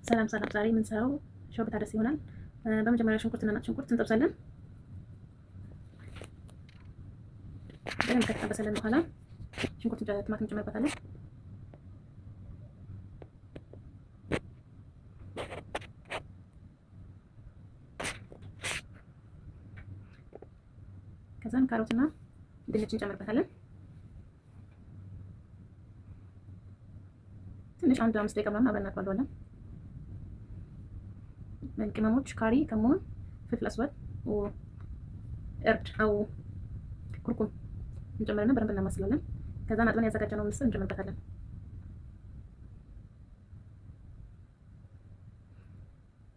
ሰላም ሰላም። ዛሬ የምንሰራው ሾርባ ደስ ይሆናል። በመጀመሪያ ሽንኩርትና ነጭ ሽንኩርት እንጠብሳለን። በደንብ ከተጠበሰልን በኋላ ሽንኩርት ቲማቲም እንጨምርበታለን። ከዛም ካሮትና ድንች እንጨምርበታለን። ትንሽ አንድ 5 ደቂቃ ምናምን አብረን እናጥባለን። ቅመሞች ካሪ፣ ከሙን፣ ፍልፍል አስወድ፣ እርድ አው ኩርኩም እንጨምርና በደንብ እናማስላለን። ከዛም አጥበን ያዘጋጀነውን ምስር እንጨምርበታለን።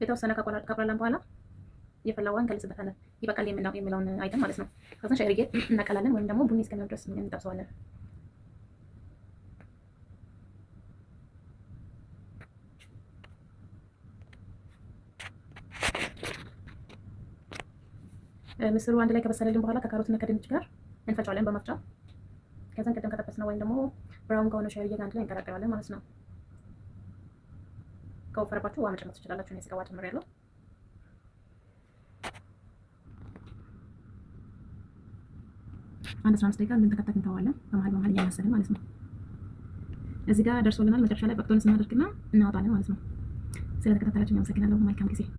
የተወሰነ ካቁላላን በኋላ የፈላ ውሃ እንከልስበታለን። ይበቃል የሚለውን አይተን ማለት ነው። ከዛ ሻይ ርጌ እናቀላለን ወይም ደግሞ ቡኒ እስከሚሆን ድረስ እንጠብሰዋለን። ምስሩ አንድ ላይ ከበሰለልን በኋላ ከካሮትና ከድንች ጋር እንፈጫዋለን በመፍጫ። ከዛን ቅድም ከጠበስነው ወይም ደግሞ ብራውን ከሆነ ሻይ ርጌ አንድ ላይ እንቀላቅላለን ማለት ነው። ከወፈረባችሁ ውሃ መጨመር ትችላላችሁ። እኔ ስጋ ውሃ ጨምሬያለሁ። አንድ 15 ደቂቃ እንድንተከተክ እንተዋለን። በመሀል እያመሰልን ማለት ነው። እዚህ ጋር ደርሶልናል። መጨረሻ ላይ በቅቶን ስናደርግና እናወጣለን ማለት ነው። ስለተከታተላችሁ አመሰግናለሁ። መልካም ጊዜ